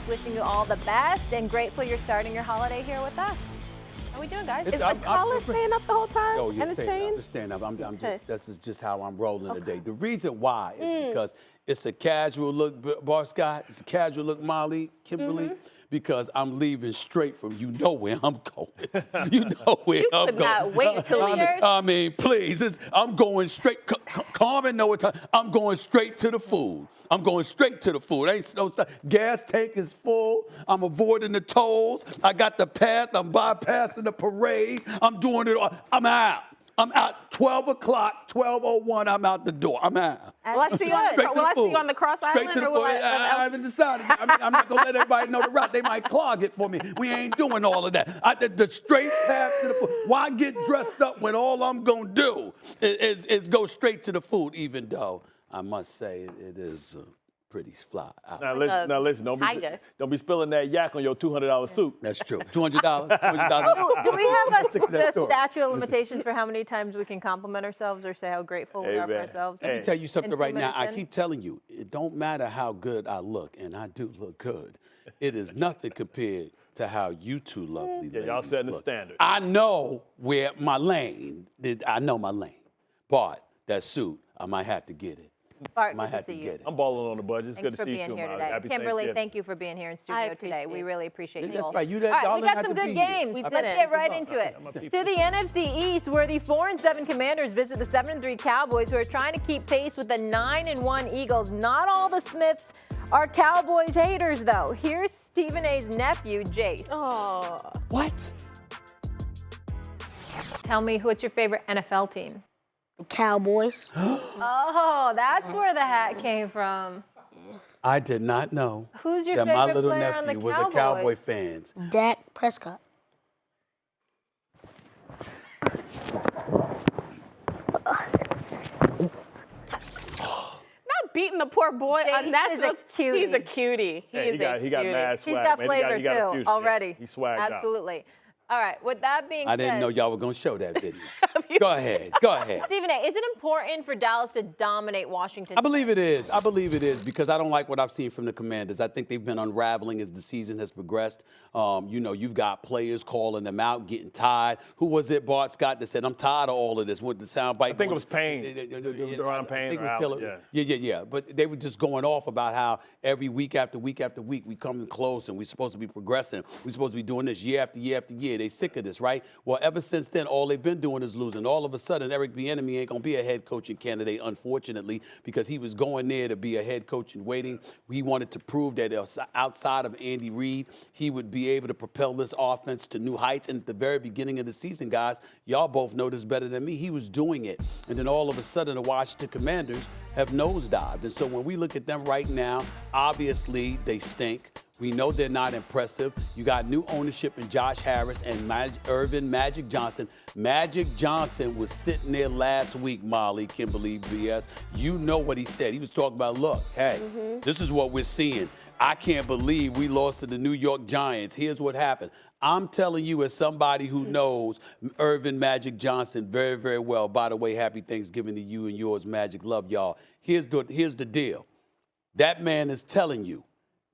Just wishing you all the best and grateful you're starting your holiday here with us. How we doing, guys? Is the collar staying up the whole time? Oh, you're and the staying chain? up. It's staying up. I'm just. This is just how I'm rolling today. The reason why is because it's a casual look, Bart Scott. It's a casual look, Molly Kimberley. Because I'm leaving straight from you know where I'm going. You know where I'm could going. not wait till I mean, please, I'm going straight. Calm and know what time. I'm going straight to the food. I'm going straight to the food. Ain't no stuff. Gas tank is full. I'm avoiding the tolls. I got the path. I'm bypassing the parade. I'm doing it all. I'm out. I'm out 12 o'clock, 12:01, I'm out the door. I'm out. Will I see you on the Cross Straight Island? to the Or will food. I haven't decided. I'm not going to let everybody know the route. They might clog it for me. We ain't doing all of that. The straight path to the food. Why get dressed up when all I'm going to do is go straight to the food, even though I must say it is pretty fly. Now listen, don't be spilling that yak on your $200 suit. That's true. $200. $200. Do we have a statute of limitations for how many times we can compliment ourselves or say how grateful we are for ourselves? Let me tell you something right now. I in? keep telling you, it don't matter how good I look, and I do look good. It is nothing compared to how you two lovely ladies y'all setting the look. standard. I know where my lane. I know my lane. Bart, that suit, I might have to get it. Bart, Might good to have to see get you. it. I'm balling on the budget. It's Thanks good for to see being you too, here Molly. today. Happy Kimberly, Thanksgiving. thank you for being here in studio today. We really appreciate you That's all. right. You All right, y'all we didn't got have some to good be here. games. We Let's didn't. get right into it. To the NFC East, where the 4-7 Commanders visit the 7-3 Cowboys, who are trying to keep pace with the 9-1 Eagles. Not all the Smiths are Cowboys haters, though. Here's Stephen A's nephew, Jace. Oh. What? Tell me, what's your favorite NFL team? The Cowboys. Oh, that's where the hat came from. I did not know Who's your that my favorite little player on the nephew was a Cowboys? Cowboy fan. Dak Prescott. Not beating the poor boy on Jace national. is a cutie. He's a cutie. Hey, he got mad swag. He's got man. flavor He got a too future. already. Yeah, he swagged out. Absolutely. All right. With that being said, I didn't know y'all were going to show that video. Go ahead. Go ahead. Stephen A., is it important for Dallas to dominate Washington? I believe it is. I believe it is because I don't like what I've seen from the Commanders. I think they've been unraveling as the season has progressed. You've got players calling them out, getting tired. Who was it, Bart Scott, that said, I'm tired of all of this with the soundbite? I think it was Payne. Around Payne. I think it or was Allen, Taylor. yeah. Yeah. But they were just going off about how every week after week after week we come close and we're supposed to be progressing. We're supposed to be doing this year after year after year. They sick of this, right? Well, ever since then, all they've been doing is losing. All of a sudden, Eric Bieniemy ain't going to be a head coaching candidate, unfortunately, because he was going there to be a head coach in waiting. He wanted to prove that outside of Andy Reid, he would be able to propel this offense to new heights. And at the very beginning of the season, guys, y'all both know this better than me. He was doing it. And then all of a sudden, the Washington Commanders have nosedived. And so when we look at them right now, obviously they stink. We know they're not impressive. You got new ownership in Josh Harris and Irvin Magic Johnson. Magic Johnson was sitting there last week, Molly, Kimberley, BS. You know what he said. He was talking about, look, hey, this is what we're seeing. I can't believe we lost to the New York Giants. Here's what happened. I'm telling you as somebody who knows Irvin Magic Johnson very, very well. By the way, happy Thanksgiving to you and yours, Magic. Love y'all. Here's the deal. That man is telling you,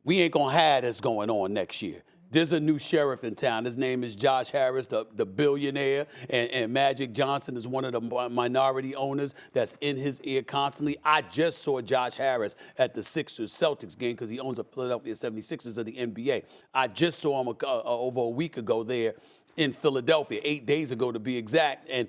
we ain't going to have this going on next year. There's a new sheriff in town. His name is Josh Harris, the billionaire, and Magic Johnson is one of the minority owners that's in his ear constantly. I just saw Josh Harris at the Sixers-Celtics game because he owns the Philadelphia 76ers of the NBA. I just saw him over a week ago there in Philadelphia, 8 days ago to be exact. And,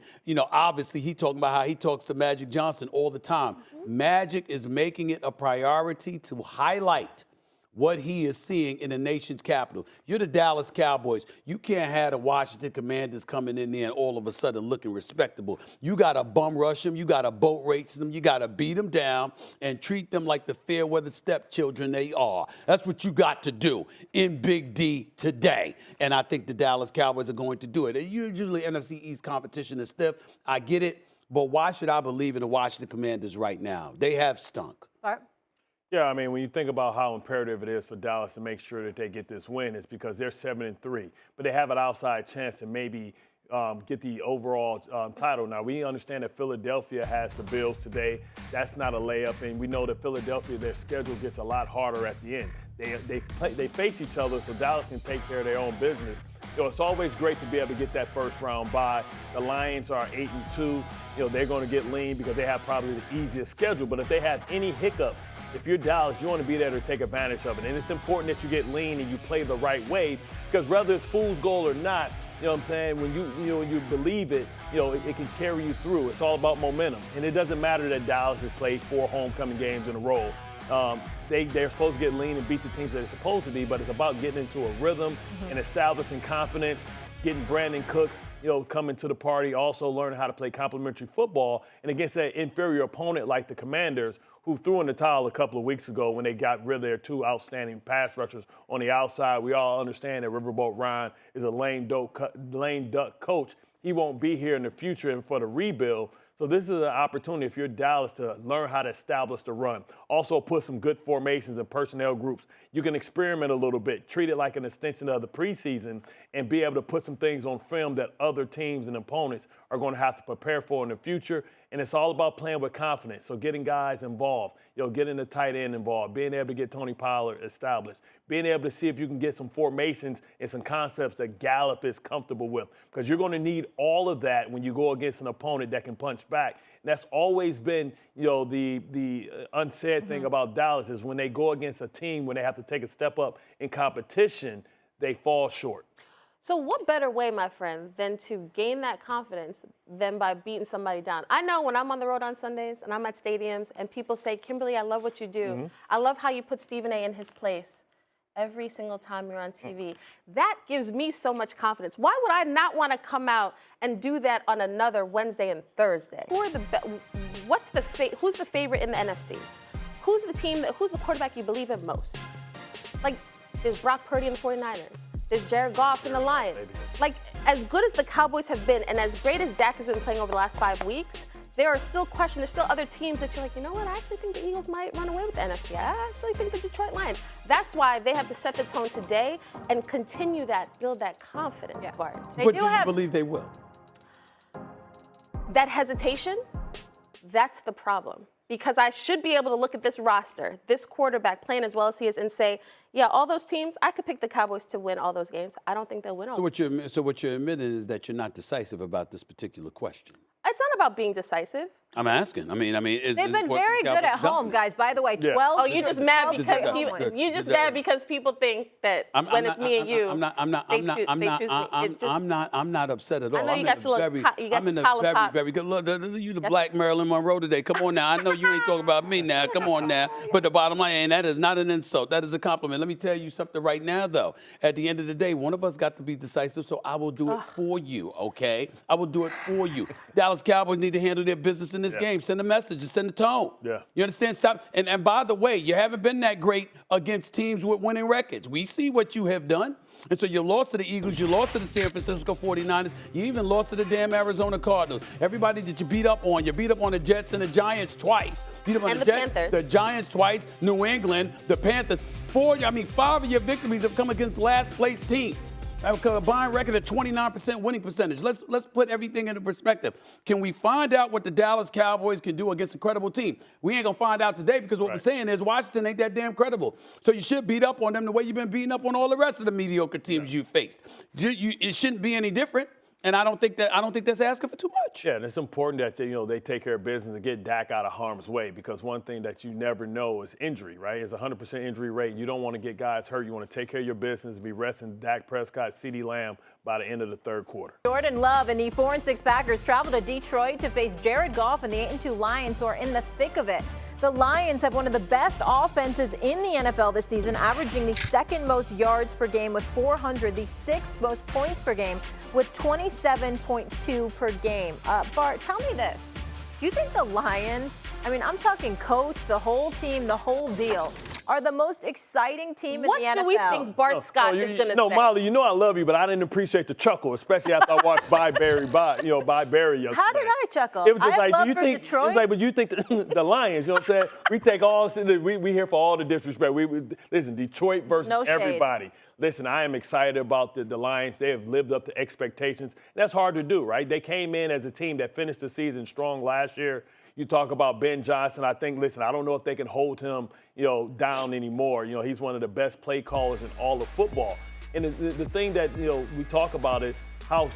obviously he talking about how he talks to Magic Johnson all the time. Magic is making it a priority to highlight what he is seeing in the nation's capital. You're the Dallas Cowboys. You can't have the Washington Commanders coming in there and all of a sudden looking respectable. You got to bum rush them. You got to boat race them. You got to beat them down and treat them like the fair-weather stepchildren they are. That's what you got to do in Big D today. And I think the Dallas Cowboys are going to do it. Usually NFC East competition is stiff. I get it. But why should I believe in the Washington Commanders right now? They have stunk. Bart? Yeah, I mean, when you think about how imperative it is for Dallas to make sure that they get this win, it's because they're 7-3, but they have an outside chance to maybe get the overall title. Now, we understand that Philadelphia has the Bills today. That's not a layup, and we know that Philadelphia, their schedule gets a lot harder at the end. They face each other, so Dallas can take care of their own business. It's always great to be able to get that first round bye. The Lions are 8-2. They're going to get lean because they have probably the easiest schedule. But if they have any hiccups, if you're Dallas, you want to be there to take advantage of it. And it's important that you get lean and you play the right way, because whether it's fool's goal or not, you know what I'm saying, when you believe it, it can carry you through. It's all about momentum. And it doesn't matter that Dallas has played 4 homecoming games in a row. They're supposed to get lean and beat the teams that they're supposed to be, but it's about getting into a rhythm and establishing confidence, getting Brandon Cooks, coming to the party, also learning how to play complementary football. And against that inferior opponent like the Commanders, who threw in the towel a couple of weeks ago when they got rid of their 2 outstanding pass rushers on the outside. We all understand that Riverboat Ryan is a lame duck coach. He won't be here in the future and for the rebuild. So this is an opportunity, if you're Dallas, to learn how to establish the run. Also put some good formations and personnel groups. You can experiment a little bit, treat it like an extension of the preseason, and be able to put some things on film that other teams and opponents are going to have to prepare for in the future. And it's all about playing with confidence. So getting guys involved, getting the tight end involved, being able to get Tony Pollard established, being able to see if you can get some formations and some concepts that Gallup is comfortable with. Because you're going to need all of that when you go against an opponent that can punch back. And that's always been, the unsaid thing about Dallas is when they go against a team, when they have to take a step up in competition, they fall short. So what better way, my friend, than to gain that confidence than by beating somebody down? I know when I'm on the road on Sundays and I'm at stadiums and people say, Kimberley, I love what you do. I love how you put Stephen A. in his place every single time you're on TV. That gives me so much confidence. Why would I not want to come out and do that on another Wednesday and Thursday? Who's the favorite in the NFC? Who's the quarterback you believe in most? Like, there's Brock Purdy in the 49ers. There's Jared Goff in the Lions. Like, as good as the Cowboys have been and as great as Dak has been playing over the last 5 weeks, there are still questions. There's still other teams that you're like, you know what? I actually think the Eagles might run away with the NFC. I actually think the Detroit Lions. That's why they have to set the tone today and continue that, build that confidence, Bart. But do you believe they will? That hesitation, that's the problem. Because I should be able to look at this roster, this quarterback playing as well as he is, and say, yeah, all those teams, I could pick the Cowboys to win all those games. I don't think they'll win all those games. So what you're admitting is that you're not decisive about this particular question. It's not about being decisive. I'm asking. I mean, they've been very good at home, guys. By the way, 12. Oh, you're just mad because people think that when it's me and you, I'm not upset at all. I know you got your very good. Look, you the Black Marilyn Monroe today. Come on now. I know you ain't talking about me now. Come on now. But the bottom line, and that is not an insult. That is a compliment. Let me tell you something right now, though. At the end of the day, one of us got to be decisive, so I will do it for you. Okay? I will do it for you. Dallas Cowboys need to handle their business in this game. Send a message and send a tone. Yeah. You understand? Stop. And by the way, you haven't been that great against teams with winning records. We see what you have done. And so you lost to the Eagles, you lost to the San Francisco 49ers, you even lost to the damn Arizona Cardinals. Everybody that you beat up on the Jets and the Giants twice. Beat up on the Jets, Panthers. The Giants twice, New England, the Panthers. 5 of your victories have come against last place teams. A combined record of 29% winning percentage. Let's put everything into perspective. Can we find out what the Dallas Cowboys can do against a credible team? We ain't going to find out today because what we're saying is Washington ain't that damn credible. So you should beat up on them the way you've been beating up on all the rest of the mediocre teams you faced. It shouldn't be any different. And I don't think that's asking for too much. Yeah, and it's important that they take care of business and get Dak out of harm's way, because one thing that you never know is injury, right? It's 100% injury rate. You don't want to get guys hurt. You want to take care of your business, be resting Dak Prescott, CeeDee Lamb by the end of the third quarter. Jordan Love and the 4-6 Packers travel to Detroit to face Jared Goff and the 8-2 Lions, who are in the thick of it. The Lions have one of the best offenses in the NFL this season, averaging the 2nd most yards per game with 400, the 6th most points per game with 27.2 per game. Bart, tell me this. Do you think the Lions, I'm talking coach, the whole team, the whole deal, are the most exciting team in the NFL? What do we think Bart Scott is going to say? No, Molly, I love you, but I didn't appreciate the chuckle, especially after I watched Bye Barry yesterday. How did I chuckle? It was just I have love for Detroit. It was like, but you think the Lions, you know what I'm saying? We take we here for all the disrespect. Listen, Detroit versus everybody. Listen, I am excited about the Lions. They have lived up to expectations. That's hard to do, right? They came in as a team that finished the season strong last year. You talk about Ben Johnson. I think, listen, I don't know if they can hold him, down anymore. He's one of the best play callers in all of football. And the thing that, we talk about is how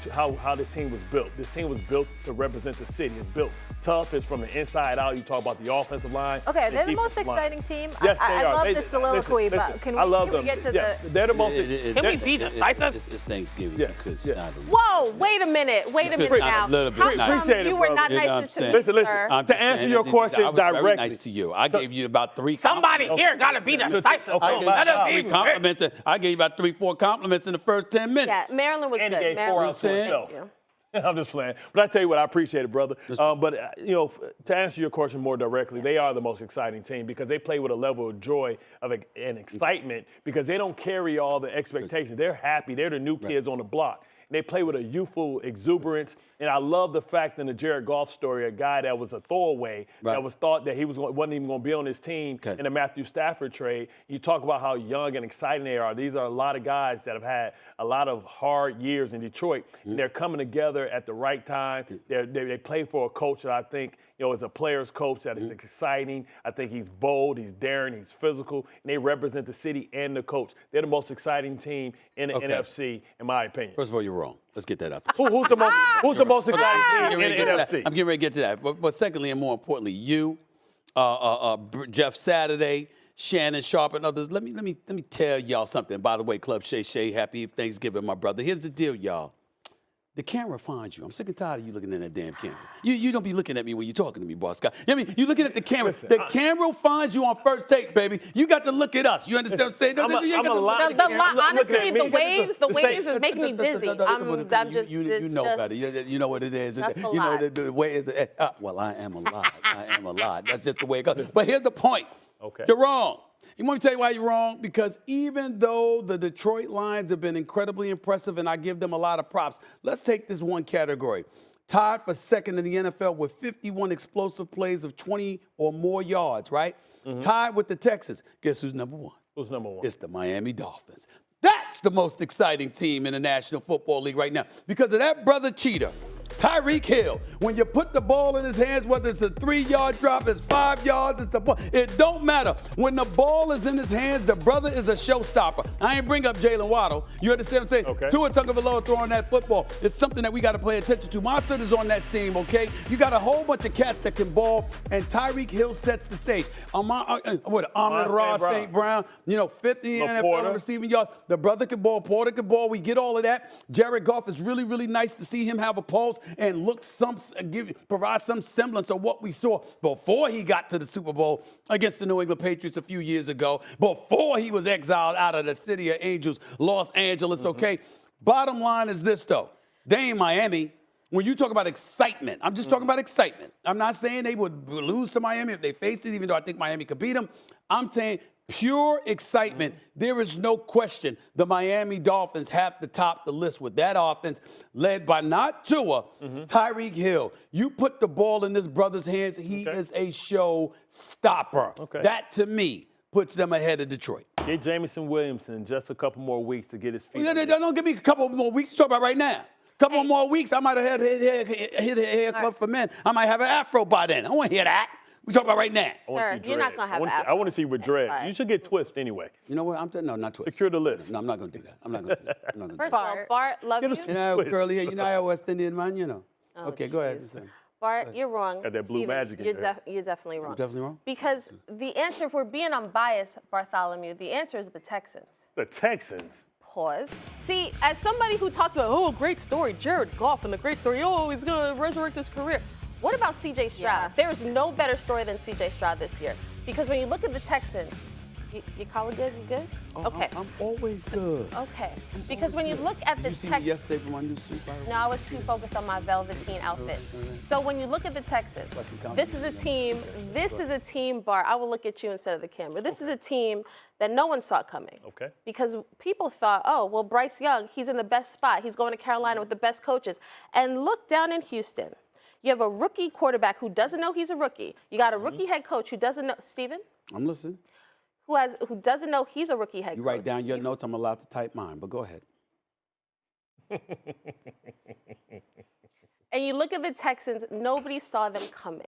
this team was built. This team was built to represent the city. It's built tough. It's from the inside out. You talk about the offensive line. Okay, they're the most exciting team. Yes, I are. love the soliloquy, but can we get to the... They're the most... Can we be decisive? It's Thanksgiving. Yeah, You could yeah. sound a little- Whoa, wait a minute A now. little bit How nice. come Appreciate it, you were brother. not You know what I'm nice to saying? me, Listen, sir? I'm To just answer saying, your question I was very directly. nice to you. I gave you about 3 Somebody compliments. here got to be decisive. Okay, Let it be. Three compliments. I gave you about 3-4 compliments in the first 10 minutes. Yeah, Maryland was And good. he gave 4 Maryland out was to good. himself. Yeah. I'm just playing. But I tell you what, I appreciate it, brother. But, to answer your question more directly, they are the most exciting team because they play with a level of joy and excitement because they don't carry all the expectations. They're happy. They're the new kids on the block. They play with a youthful exuberance, and I love the fact in the Jared Goff story, a guy that was a throwaway, that was thought that he wasn't even going to be on his team in the Matthew Stafford trade. You talk about how young and exciting they are. These are a lot of guys that have had a lot of hard years in Detroit, and they're coming together at the right time. They play for a coach that I think is a player's coach that is exciting. I think he's bold, he's daring, he's physical, and they represent the city and the coach. They're the most exciting team in the NFC, in my opinion. First of all, you're wrong. Let's get that out there. Who's the most exciting team in the NFC? I'm getting ready to get to that. But secondly, and more importantly, you, Jeff Saturday, Shannon Sharp, and others. Let me tell y'all something. By the way, Club Shay Shay, happy Thanksgiving, my brother. Here's the deal, y'all. The camera finds you. I'm sick and tired of you looking at that damn camera. You don't be looking at me when you're talking to me, boss guy. I mean, you looking at the camera. The camera finds you on first take, baby. You got to look at us. You understand what I'm saying? Honestly, the waves is making me dizzy. I'm just. You know better. You know what it is. That's a you know lot. the way is. Well, I am alive. I am alive. That's just the way it goes. But here's the point. Okay. You're wrong. You want me to tell you why you're wrong? Because even though the Detroit Lions have been incredibly impressive, and I give them a lot of props, let's take this one category. Tied for second in the NFL with 51 explosive plays of 20 or more yards, right? Tied with the Texans. Guess who's number one? Who's number one? It's the Miami Dolphins. That's the most exciting team in the National Football League right now because of that brother cheater. Tyreek Hill, when you put the ball in his hands, whether it's a 3-yard drop, it's 5 yards, it's the ball, it don't matter. When the ball is in his hands, the brother is a showstopper. I ain't bring up Jalen Waddle. You understand what I'm saying? Okay. Tua Tagovailoa throwing that football. It's something that we got to pay attention to. My son is on that team, okay? You got a whole bunch of cats that can ball, and Tyreek Hill sets the stage. Amon-Ra St. Brown, 50 NFL receiving yards. The brother can ball, Porter can ball. We get all of that. Jared Goff is really, really nice to see him have a pulse and provide some semblance of what we saw before he got to the Super Bowl against the New England Patriots a few years ago, before he was exiled out of the city of Angels, Los Angeles, okay? Bottom line is this, though. They ain't Miami. When you talk about excitement, I'm just talking about excitement. I'm not saying they would lose to Miami if they faced it, even though I think Miami could beat them. I'm saying pure excitement. There is no question the Miami Dolphins have to top the list with that offense led by not Tua, Tyreek Hill. You put the ball in this brother's hands, he is a show stopper. Okay. That, to me, puts them ahead of Detroit. Get Jamison Williamson just a couple more weeks to get his feet. Don't give me a couple more weeks to talk about right now. Couple more weeks, I might have hit a hair club for men. I might have an afro by then. I want to hear that. We talking about right now. Sir, you're not going to have an I want to see you with dread. You should get twist anyway. You know what? No, not twist. Secure the list. No, I'm not going to do that. I'm not going to do that. First of all, Bart, love you. You know, curly hair. You know how West Indian man, Okay, go ahead. Bart, you're wrong. Got that blue Steven, magic in you're there. You're definitely wrong. I'm definitely wrong? Because the answer, if we're being unbiased, Bartholomew, the answer is the Texans. The Texans. Pause. See, as somebody who talks about, great story, Jared Goff and the great story, he's going to resurrect his career. What about C.J. Stroud? Yeah. There is no better story than C.J. Stroud this year. Because when you look at the Texans, you call it good? You good? Okay. I'm always good. Okay. Because when you look at the You see me Texans. yesterday for my new suit, by the way? No, I was too focused on my velveteen outfit. So when you look at the Texans, this is a team, Bart, I will look at you instead of the camera. This is a team that no one saw coming. Okay. Because people thought, Bryce Young, he's in the best spot. He's going to Carolina with the best coaches. And look down in Houston. You have a rookie quarterback who doesn't know he's a rookie. You got a rookie head coach who doesn't know, Steven? I'm listening. Who doesn't know he's a rookie head coach. You write down your notes, I'm allowed to type mine, but go ahead. And you look at the Texans, nobody saw them coming.